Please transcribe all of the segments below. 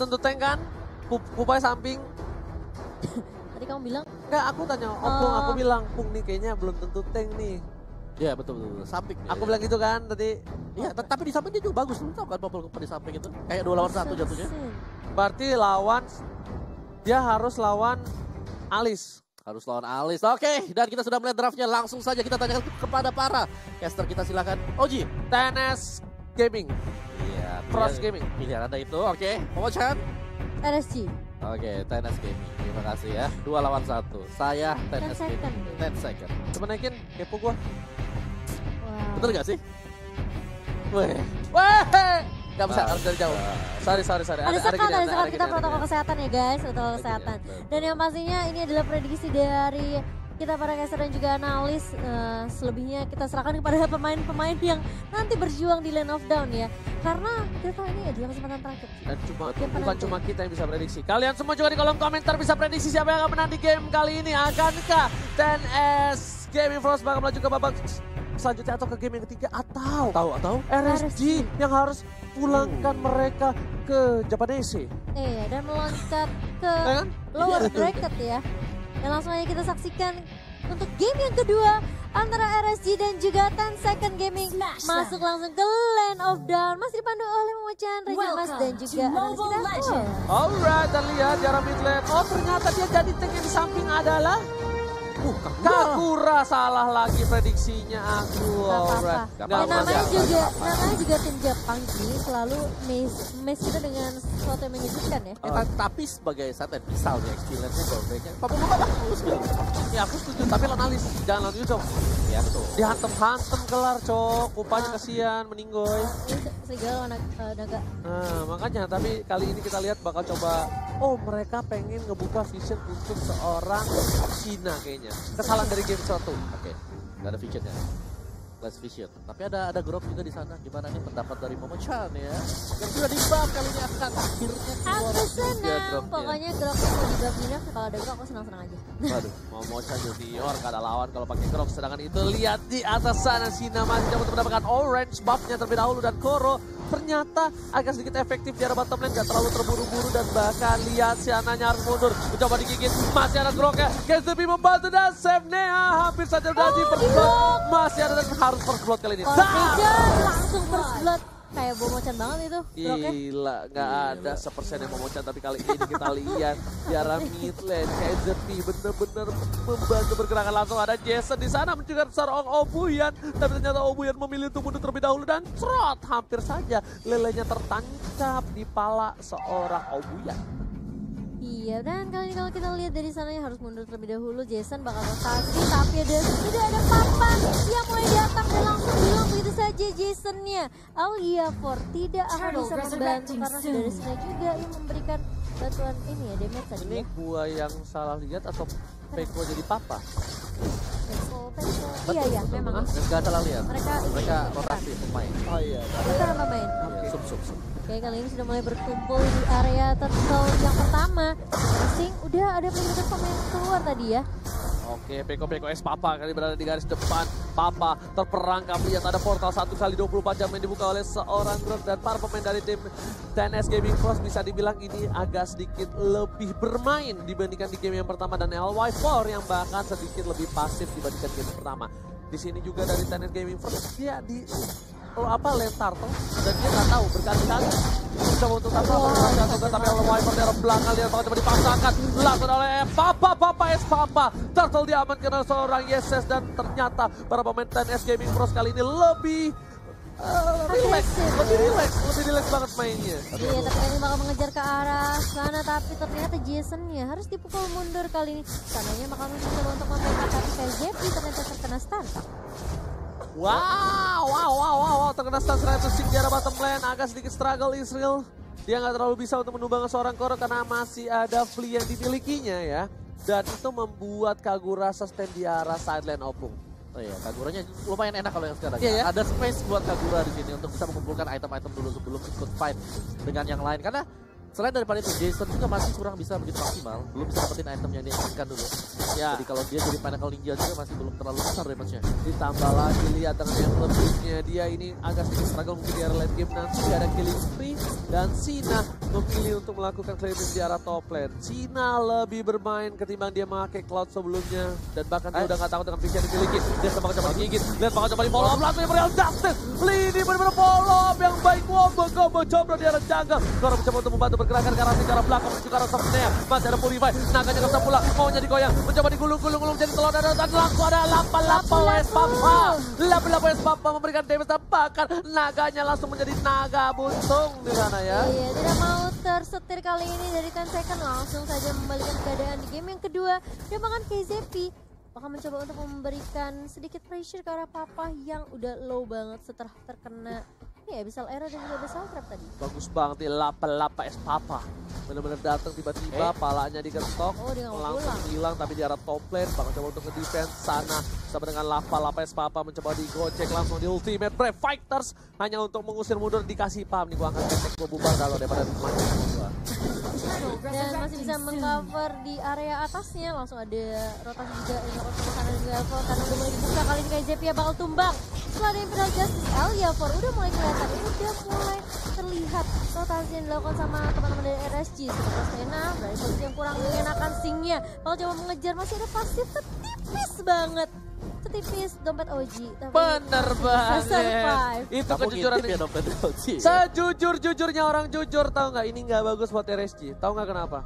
tentu tank kan? Pupai samping. Tadi kamu bilang? Enggak, aku tanya Opung, aku bilang, Pung nih kayaknya belum tentu tank nih. Iya betul. Samping. Aku bilang gitu kan tadi. Iya, tapi di samping dia juga bagus. Lu tahu kan Popol di samping itu? Kayak 2 lawan 1 jatuhnya. Berarti dia harus lawan Alice. Harus lawan Alice. Oke, dan kita sudah melihat draftnya. Langsung saja kita tanyakan kepada para caster kita, silakan. Oji. TNS Gaming. Iya. Frost Gaming. Pilihan Anda itu. Oke, Momochan. RSG. Oke, TNS Gaming. Terima kasih ya. 2 lawan 1. Saya TNS Gaming. 10 second. Coba naikin, kepo gua. Wow. Betul gak sih? Weh. Gak bisa, harus dari jauh. Sorry. Ada sekat gini, kita protokol kesehatan ya guys, protokol kesehatan. Dan yang pastinya ini adalah prediksi dari kita para caster dan juga analis. Selebihnya kita serahkan kepada pemain-pemain yang nanti berjuang di Land of Dawn ya. Karena kita tahu ini adalah kesempatan terakhir. Dan bukan cuma kita yang bisa prediksi. Kalian semua juga di kolom komentar bisa prediksi siapa yang akan menang di game kali ini. Akankah TNS Gaming Frost bakal melaju ke babak selanjutnya atau ke game yang ketiga atau RSG yang harus pulangkan mereka ke Japanese. Iya, dan meloncat ke lower bracket ya. Dan langsung aja kita saksikan untuk game yang kedua antara RSG dan juga 10 Second Gaming masuk langsung ke Land of Dawn. Masih dipandu oleh Momochan, Raja Mas dan juga Rizky. Alright, dan lihat jarak mid lane. Oh ternyata dia jadi tank yang di samping adalah Kagura. Salah lagi prediksinya aku. Alright. Dan namanya juga tim Jepang sih, selalu miss kita dengan sesuatu yang mengejutkan ya. Tapi sebagai satan misalnya experience-nya goldbacknya Papua bagus gitu. Ya aku setuju, tapi lawan Alice, jangan lawan Yudong. Ya betul. Dihantem kelar cok, Kupanya kasihan, meninggoy. Serigala naga. Nah makanya, tapi kali ini kita lihat bakal coba, mereka pengen ngebuka vision untuk seorang Cina kayaknya. Kesalahan dari game 1. Oke, nggak ada visionnya. Less vision. Tapi ada grok juga di sana. Gimana nih pendapat dari Momochan ya? Yang sudah di-buff kali ini akan akhirnya keluar Aku senang. dropnya. Pokoknya groknya mau di-buff minus, kalau ada grok aku senang-senang aja. Waduh, Momochan Junior gak ada lawan kalau pakai grok. Sedangkan itu lihat di atas sana Sina masih untuk mendapatkan orange buff-nya terlebih dahulu, dan Koro ternyata agak sedikit efektif di arah bottom lane, gak terlalu terburu-buru, dan bahkan lihat Siananya harus mundur, mencoba digigit, masih ada groknya, Kenzepi membantu dan save Nea, hampir saja udah di first blood, masih ada dan harus first blood kali ini. Langsung first blood. Kayak Momochan banget itu groknya. Gila, gak ada sepersen yang Momochan, tapi kali ini kita lihat di arah mid lane, Kenzepi bener-bener membantu bergerakan. Langsung ada Jason di sana mencegah seorang Obuyan, tapi ternyata Obuyan memilih untuk mundur terlebih dahulu, dan trot hampir saja lelenya tertancap di pala seorang Obuyan. Iya, dan kali ini kalau kita lihat dari sananya harus mundur terlebih dahulu. Jason bakal rotasi, tapi sudah ada Papa yang mulai datang dan langsung bilang begitu saja Jasonnya. Alia For tidak akan bisa membantu karena sudah ada Sina juga yang memberikan bantuan ini ya, damage tadi. Ini gua yang salah lihat atau Peko jadi Papa? Iya, memang. Nggak salah lihat. Mereka rotasi pemain. Oh iya. Mereka nambah main. Sub. Oke, kali ini sudah mulai berkumpul di area turtle yang pertama. Asing, udah ada peringatan pemain keluar tadi ya. Oke, Peko S Papa kali berada di garis depan. Papa terperangkap, lihat ada portal 1 kali 24 jam yang dibuka oleh seorang grup, dan para pemain dari tim TNS Gaming Frost bisa dibilang ini agak sedikit lebih bermain dibandingkan di game yang pertama, dan LY4 yang bahkan sedikit lebih pasif dibandingkan game yang pertama. Di sini juga dari TNS Gaming Frost dia di lane turtle, dan dia nggak tahu berkali-kali coba untuk tapi oleh Wiper dari belakang dia bakal coba dipaksakan langsung oleh Papa S Papa. Turtle diamankan oleh seorang Yeses, dan ternyata para pemain TNS Gaming Frost kali ini lebih relax banget mainnya. Iya, tapi ini bakal mengejar ke arah sana, tapi ternyata Jason ya harus dipukul mundur kali ini. Sananya bakal mencoba untuk membackup, tapi kayak Jeffy ternyata terkena stun. Wow, terkena stun itu Sing di arah bottom lane, agak sedikit struggle Israel. Dia nggak terlalu bisa untuk menumbangkan seorang Koro karena masih ada Flea yang dimilikinya ya. Dan itu membuat Kagura sustain di arah side lane Opung. Oh iya, Kaguranya lumayan enak kalau yang sekarang. Iya, ya? Ada space buat Kagura di sini untuk bisa mengumpulkan item-item dulu sebelum ikut fight dengan yang lain. Karena Selain daripada itu, Jason juga masih kurang bisa begitu maksimal. Belum bisa dapetin item yang dia inginkan dulu. Ya. Jadi kalau dia jadi Pinnacle Ninja juga masih belum terlalu besar damage-nya. Ditambah lagi lihat dengan yang lebihnya, dia ini agak sedikit struggle mungkin di area late game nanti. Ada killing spree dan Cina memilih untuk melakukan clearance di arah top lane. Cina lebih bermain ketimbang dia memakai Cloud sebelumnya, dan bahkan dia udah nggak takut dengan pick yang dimiliki. Dia sempat coba digigit, lihat bakal coba di follow up langsung yang Real Justice. Lini benar-benar follow up yang baik. Combo coba di arah jungle. Dora mencoba untuk membantu pergerakan ke arah secara belakang menuju ke arah Sofnea. Masih ada Purify, naganya nggak bisa pulang, maunya digoyang, mencoba digulung-gulung jadi telur dan langsung ada lapa West Papa. Lapa West Papa memberikan damage dan bahkan naganya langsung menjadi naga buntung di sana ya. Iya, tidak mau tersetir kali ini dari 10 second, langsung saja membalikan keadaan di game yang kedua. Dan bahkan KZP bakal mencoba untuk memberikan sedikit pressure ke arah Papa yang udah low banget setelah terkena Abyssal Arrow dan juga Abyssal Trap tadi. Bagus banget nih lapa es Papa. Benar-benar datang tiba-tiba, palanya digetok, dia nggak mau langsung pulang. hilang tapi di arah top lane. Bakal coba untuk nge-defense sana sama dengan lapa es Papa mencoba digocek langsung di ultimate Brave Fighters hanya untuk mengusir mundur. Dikasih paham nih, gua angkat ketek gua bubar kalau daripada maju. Dan masih bisa mengcover di area atasnya, langsung ada rotasi juga untuk ke sana juga Elfor karena udah mulai dibuka. Kali ini KZP bakal tumbang setelah ada Imperial Justice. Elfor udah mulai kelihatan, udah mulai terlihat rotasi yang dilakukan sama teman-teman dari RSG. Seperti Stena dari posisi yang kurang mengenakan singnya, kalau coba mengejar masih ada pasif tipis banget, setipis dompet OG, tapi Bener banget. survive. Itu Kamu kejujuran ngintip ya dompet OG. Sejujur-jujurnya orang jujur, tahu nggak, ini nggak bagus buat RSG. Tahu nggak kenapa?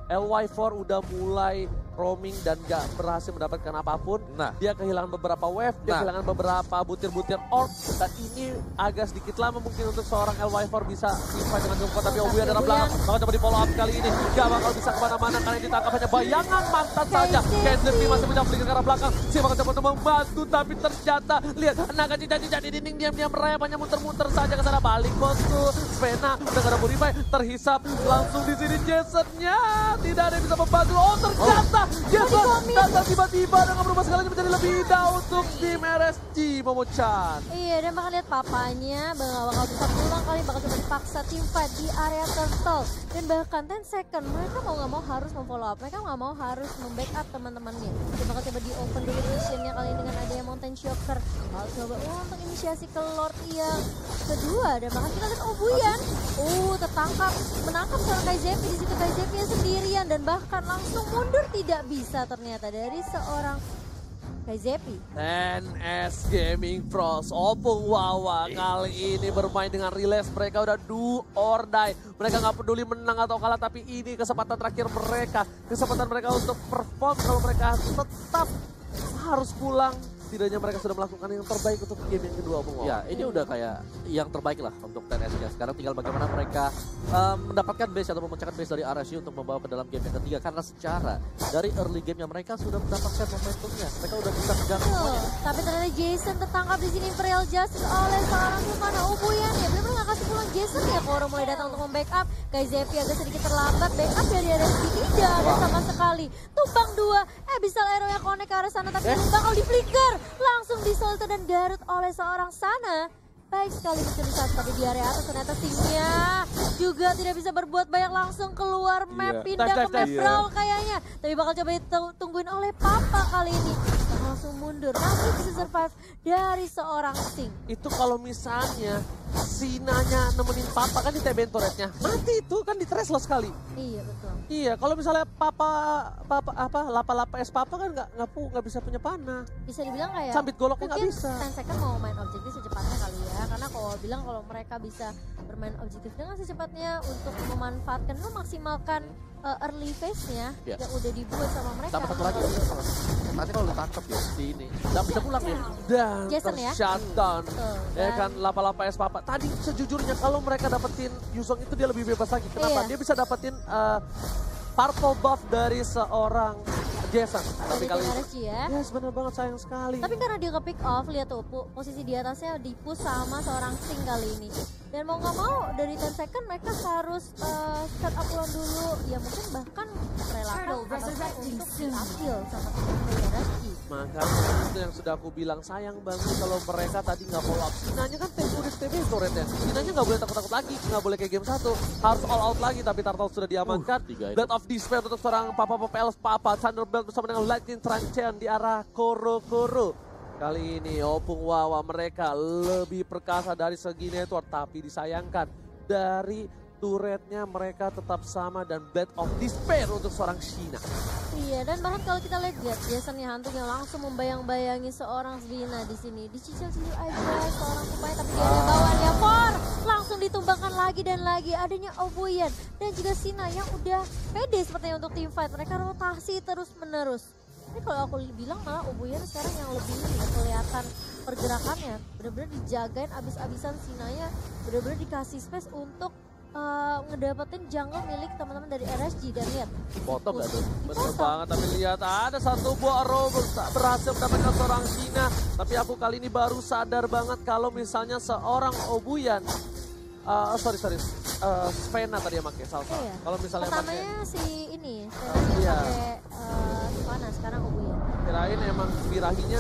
LY4 udah mulai roaming dan gak berhasil mendapatkan apapun. Nah, Dia kehilangan beberapa wave, dia kehilangan beberapa butir-butir orb. Dan ini agak sedikit lama mungkin untuk seorang LY4 bisa simpan dengan cukup. Tapi Obuya dalam belakang, bakal coba di follow up kali ini. Gak bakal bisa kemana-mana karena yang ditangkap hanya bayangan mantan saja. KZP masih mencoba ke arah belakang. Si bakal coba untuk membantu, tapi ternyata lihat naga cincang-cincang di dinding, diam-diam merayap, hanya muter-muter saja ke sana. Balik bosku, Spena udah gak ada Purify, terhisap langsung di sini Jasonnya. Tidak ada yang bisa membantu. Oh ternyata Jason datang tiba-tiba dengan berubah segalanya menjadi lebih indah untuk tim RSG, Momo-chan. Iya, dan bakal lihat papanya bakal bisa pulang kali, bakal coba dipaksa tim fight di area turtle. Dan bahkan 10 second, mereka mau nggak mau harus memfollow up, mereka nggak mau harus membackup teman-temannya. Dia bakal coba di open dulu missionnya kali ini dengan adanya Mountain Shocker. Bakal coba untuk inisiasi ke Lord yang kedua, dan bahkan kita lihat Obuyan. Tertangkap, menangkap seorang KZP di situ, KZP sendirian dan bahkan langsung mundur tidak bisa ternyata dari seorang KZP. NS Gaming Pros Opung Wawa kali ini bermain dengan relax. Mereka udah do or die. Mereka nggak peduli menang atau kalah, tapi ini kesempatan terakhir mereka. Kesempatan mereka untuk perform. Kalau mereka tetap harus pulang, setidaknya mereka sudah melakukan yang terbaik untuk game yang kedua, Opung Wawa. Ya, ini udah kayak yang terbaik lah untuk TNS-nya. Sekarang tinggal bagaimana mereka mendapatkan base atau memecahkan base dari RSU untuk membawa ke dalam game yang ketiga. Karena secara dari early game-nya mereka sudah mendapatkan momentumnya. Mereka udah bisa kejar semuanya. Tapi ternyata Jason tertangkap di sini Imperial Justice oleh seorang Sukana Obuyan. Ya benar-benar nggak kasih pulang Jason ya. Koro mulai datang untuk membackup. KZP agak sedikit terlambat. Backup dari RSG tidak ada sama sekali. Tumbang 2. Abyssal Arrow yang connect ke arah sana, tapi bakal di flicker. Langsung disolter dan garut oleh seorang Sana. Baik sekali mencuri satu, tapi di area atas ternyata timnya juga tidak bisa berbuat banyak, langsung keluar map, pindah ke map brawl kayaknya. Tapi bakal coba ditungguin oleh Papa kali ini. Langsung mundur, masih bisa survive dari seorang Sing. Itu kalau misalnya Sinanya nemenin Papa kan di TBN turretnya, mati itu kan di trash sekali. Iya betul. Iya, kalau misalnya lapa es Papa kan nggak bisa punya panah. Bisa dibilang kayak Sambit goloknya nggak mungkin bisa. 10 second mau main objektif secepatnya kali ya, karena kalau mereka bisa bermain objektif dengan secepatnya untuk memanfaatkan, memaksimalkan early phase-nya yang udah dibuat sama mereka. Tambah satu lagi, nanti kalau ditangkap ya di ini, nggak bisa pulang ya. Dan Jason ya? shutdown. Ya Dan kan, lapa es Papa. Tadi sejujurnya kalau mereka dapetin Yuzong itu dia lebih bebas lagi. Kenapa? Iya. Dia bisa dapetin purple buff dari seorang Jason. Tapi kali ini, RSG ya. yes, bener banget, sayang sekali. Tapi karena dia ke pick off, lihat tuh posisi di atasnya di-push sama seorang Sing kali ini. Dan mau nggak mau dari 10 second mereka harus set up ulang dulu. Ya mungkin bahkan relakan atasnya untuk diambil sama tim dari RSG. Makanya itu yang sudah aku bilang, sayang banget kalau mereka tadi nggak follow up. Sinanya kan udah TB turretnya. Sinanya nggak boleh takut-takut lagi, nggak boleh kayak game 1. Harus all out lagi, tapi Turtle sudah diamankan. Blood of Despair untuk seorang Papa Elf Papa. Thunderbelt bersama dengan Lightning Tranchen di arah Koro. Kali ini Opung Wawa mereka lebih perkasa dari segi network, tapi disayangkan dari turretnya mereka tetap sama dan Blood of Despair untuk seorang Shina. Iya, dan bahkan kalau kita lihat Jason nih hantunya langsung membayang-bayangi seorang Zvina di sini. Dicicil-cicil aja seorang pemain, tapi dia ada bawaannya langsung ditumbangkan lagi dan lagi. Adanya Obuyen dan juga Sina yang udah pede sepertinya untuk team fight. Mereka rotasi terus-menerus. Ini kalau aku bilang malah Obuyen sekarang yang lebih kelihatan pergerakannya. Bener-bener dijagain abis-abisan, Sinanya bener-bener dikasih space untuk ngedapetin jungle milik teman-teman dari RSG. Dan lihat potong gak tuh? Bener banget, tapi lihat ada satu buah arrow berhasil mendapatkan seorang Shina. Tapi aku kali ini baru sadar banget kalau misalnya seorang Obuyen Svena tadi yang pakai salsa. Iya. Kalau misalnya pertamanya si ini Svena pakai Svana, sekarang Obuyen. Kirain emang birahinya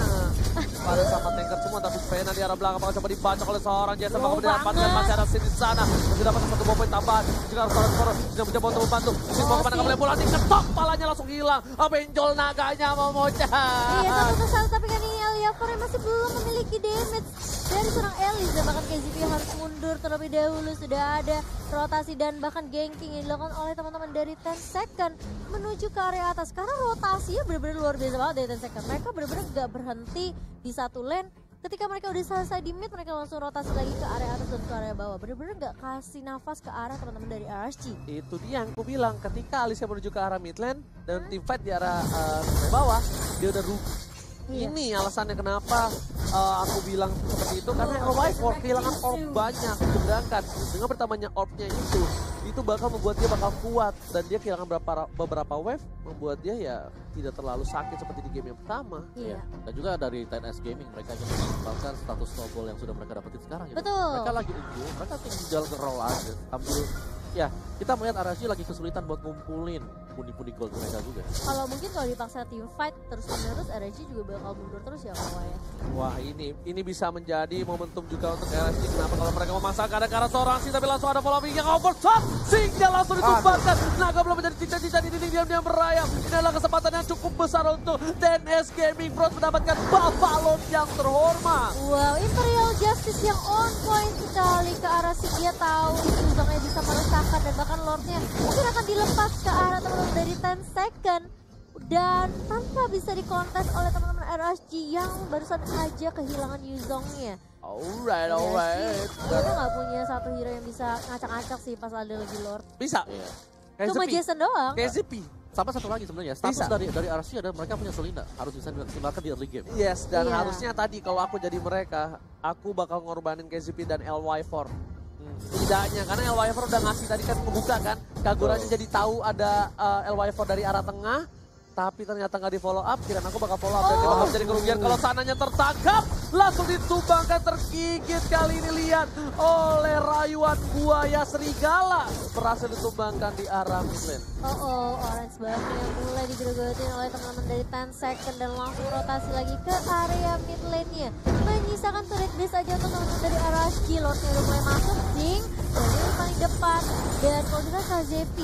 pada sama tanker semua, tapi Svena di arah belakang bakal coba dibaca oleh seorang Jason. Bakal mendapatkan masih ada di sana. Masih dapat satu poin tambahan. Juga harus seorang sudah mencoba untuk membantu. Mesin mau kemana, boleh bola diketok, palanya langsung hilang. Benjol naganya mau mocah. Iya, satu kesal, tapi kan ini Eliafor yang masih belum memiliki damage dari seorang Elis. Dan bahkan KZP harus mundur terlebih dahulu. Sudah ada rotasi dan bahkan ganking yang dilakukan oleh teman-teman dari 10 second menuju ke area atas. Karena rotasinya benar-benar luar biasa banget dari 10 second. Mereka benar-benar gak berhenti di satu lane. Ketika mereka udah selesai di mid, mereka langsung rotasi lagi ke area atas dan ke area bawah. Bener-bener gak kasih nafas ke arah teman-teman dari RSG. Itu dia yang aku bilang, ketika Alicia menuju ke arah mid lane dan team fight di arah bawah, dia udah rugi. Iya. Ini alasannya kenapa aku bilang seperti itu, karena Elwife kehilangan orb banyak. Sedangkan dengan bertambahnya orbnya itu bakal membuat dia bakal kuat. Dan dia kehilangan beberapa wave, membuat dia ya tidak terlalu sakit seperti di game yang pertama. Iya. Dan juga dari 10S Gaming, mereka ingin mengembangkan status snowball yang sudah mereka dapetin sekarang. Gitu. Betul. Mereka lagi unggul, mereka tinggal nge-roll aja. Ambil, ya kita melihat RSG lagi kesulitan buat ngumpulin pundi-pundi gold mereka juga. Kalau mungkin kalau dipaksa team fight terus-menerus, RSG juga bakal mundur terus ya kalau ya. Wah, ini bisa menjadi momentum juga untuk RSG. Kenapa kalau mereka memasangkan ada ke arah seorang sih, tapi langsung ada follow up yang overshot. Sehingga langsung ditumbangkan. Naga belum menjadi cita-cita di dinding, diam-diam berayap. Ini adalah kesempatan yang cukup besar untuk 10S Gaming Bros mendapatkan Buffalo yang terhormat. Wow, Imperial Justice yang on point sekali ke arah si, dia tahu Uzongnya bisa meresahkan dan bahkan Lordnya mungkin akan dilepas ke arah teman-teman dari 10 second. Dan tanpa bisa dikontes oleh teman-teman RSG yang barusan aja kehilangan Yuzongnya. Alright. Kita nggak punya satu hero yang bisa ngacak-ngacak sih pas ada lagi Lord. Bisa. Iya. Cuma Jason doang. KZP. Sama satu lagi sebenarnya, status dari RSG adalah mereka punya Selina, harus bisa dimaksimalkan di early game. Yes, dan Iya. harusnya tadi kalau aku jadi mereka, aku bakal ngorbanin KZP dan LY4. Tidaknya, karena LY4 udah ngasih tadi kan ngebuka kan, Kaguranya jadi tahu ada LY4 dari arah tengah, tapi ternyata nggak di follow up. Kirain aku bakal follow up dan dia bakal jadi kerugian kalau sananya tertangkap, langsung ditumbangkan, tergigit. Kali ini lihat oleh rayuan buaya serigala, berhasil ditumbangkan di arah mid lane. Orange Buff yang mulai digerogotin oleh teman-teman dari 10 second dan langsung rotasi lagi ke area mid lane-nya. Menyisakan turret base aja untuk teman-teman dari RSG. Lordnya udah mulai masuk, Ding. Dan ini paling depan. Dan kalau kita KZP,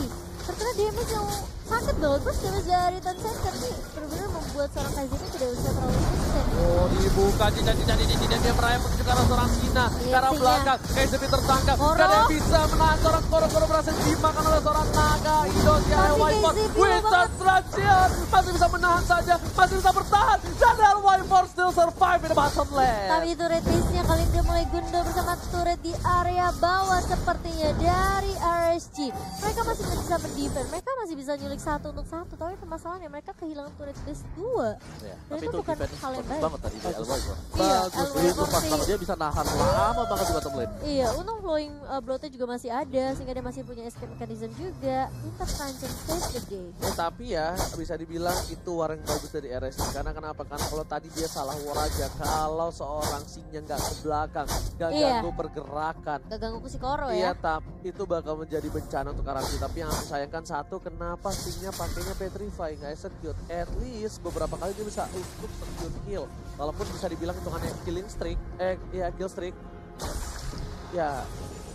terkena damage yang sakit banget. Terus damage dari 10 second nih benar-benar membuat seorang KZP tidak bisa terlalu konsisten. Oh, dibuka cicak-cicak ini, dia merayap ke arah seorang Sina, ke arah belakang, KZP tertangkap, gak ada yang bisa menahan seorang Koro berhasil dimakan oleh seorang naga, Indonesia LY4, Winston Traction, masih bisa menahan saja, masih bisa bertahan, dan LY4 still survive in the bottom lane. Tapi turret base-nya kali ini dia mulai gundul bersama turret di area bawah sepertinya dari RSG. Mereka masih bisa berdefend, mereka masih bisa nyulik 1 untuk 1, tapi permasalahannya mereka kehilangan turret base 2. Ya, Dan tapi itu bukan hal yang baik. banget tadi dari Elwife. Iya, Bagus, Elwife itu pas sih. kalau dia bisa nahan lama banget di bottom lane. Iya, untung flowing bloatnya juga masih ada, sehingga dia masih punya escape mechanism juga. Kita Tranchen save the day. Tapi ya, bisa dibilang itu war yang bagus dari RSG, karena kenapa? Karena kalau tadi dia salah war aja, kalau seorang Singnya nggak ke belakang, nggak ganggu pergerakan. Gak ganggu si Koro Iya, ya. tapi itu bakal menjadi bencana untuk RSG. Tapi yang aku sayangkan satu, kena kenapa Sting-nya pakainya Petrify, nggak execute. At least beberapa kali dia bisa untuk secure kill. Walaupun bisa dibilang hitungannya kill streak. Ya,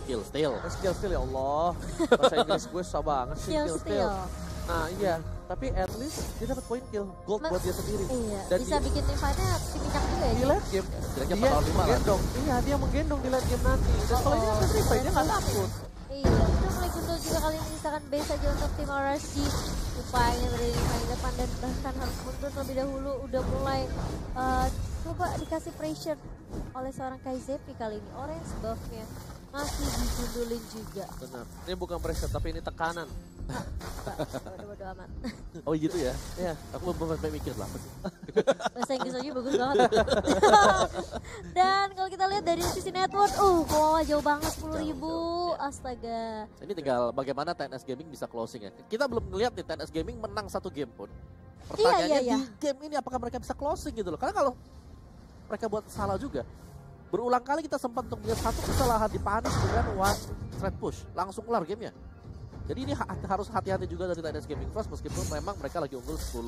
Kill steal. skill steal ya Allah. Bahasa Inggris gue susah banget sih, Kill kill steal. steal. Nah iya, tapi at least dia dapat poin kill, gold buat dia sendiri. Iya, Dan bisa bikin tim fight-nya minyak juga ya. di late game, Kira-kira dia 4 lawan 5 lah. menggendong. Iya, dia menggendong di late game nanti. Dan kalau ini Petrify dia nggak takut. Iya, itu mulai gundul juga kali ini, misalkan base aja untuk tim RSG. Upayanya berada di paling depan dan bahkan harus mundur terlebih dahulu. Udah mulai coba dikasih pressure oleh seorang Kaizepi kali ini. Orange buff-nya masih digundulin juga. Benar. Ini bukan pressure tapi ini tekanan. Bodo amat. Oh gitu ya? Iya. Aku belum sampai mikir lah. Apa sih? Bahasa Inggris aja bagus banget. Dan kalau kita lihat dari sisi network, Kowawa jauh banget 10.000. Astaga. Ini tinggal bagaimana TNS Gaming bisa closing ya. Kita belum ngeliat nih TNS Gaming menang 1 game pun. Pertanyaannya Iya. di game ini apakah mereka bisa closing gitu loh. Karena kalau mereka buat salah juga. Berulang kali kita sempat untuk melihat satu kesalahan di punish dengan one straight push. Langsung kelar gamenya. Jadi ini harus hati-hati juga dari TNS Gaming Plus meskipun memang mereka lagi unggul 10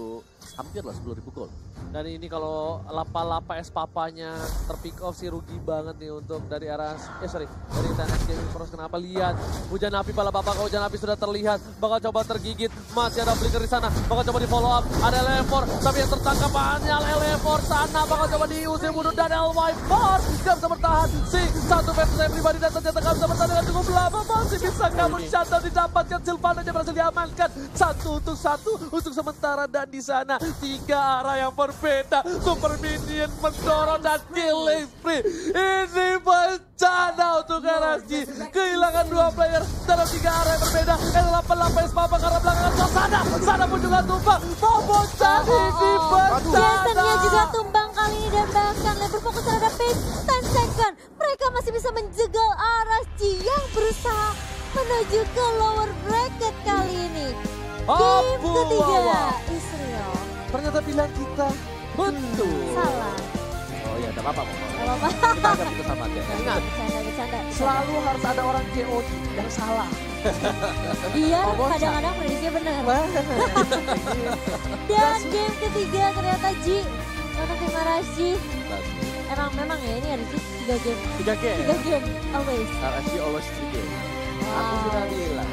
ribu gol. Dan ini kalau lapa-lapa es papanya terpick off sih rugi banget nih untuk dari arah dari TNS Gaming Pros. Kenapa lihat hujan api pala bapak, hujan api sudah terlihat, bakal coba tergigit, masih ada flicker di sana, bakal coba di follow up, ada Elevor tapi yang tertangkap hanya Elevor sana, bakal coba diusir bunuh dan LY Force gak bisa bertahan, Sing satu versus pribadi dan ternyata gak bisa bertahan dengan cukup lama, masih bisa namun shutdown didapatkan, Sylvananya berhasil diamankan 1-1 untuk sementara dan di sana 3 arah yang berbeda, Super Minion mendorong dan killing spree, ini bencana untuk RSG, kehilangan 2 player dalam 3 arah yang berbeda, L88 Espapa karena belakangan sana pun juga tumbang, mau bocah ini bencana. Jasonnya juga tumbang kali ini dan bahkan lebih fokus terhadap pace 10 second. Mereka masih bisa menjegal RSG yang berusaha menuju ke lower bracket kali ini. Game ketiga Israel. Ternyata bilang kita betul. Salah. Oh iya, ada apa-apa. Gak apa-apa. Kita akan itu sama aja. Ingat, Bercanda. selalu harus ada orang KOD yang salah. Iya, Oh, bocah. kadang-kadang prediksinya benar. Dan game ketiga ternyata G untuk tim RSG. Memang ya ini RSG 3 game. 3 game. 3 game always. RSG always 3 game. Aku Wow. sudah bilang.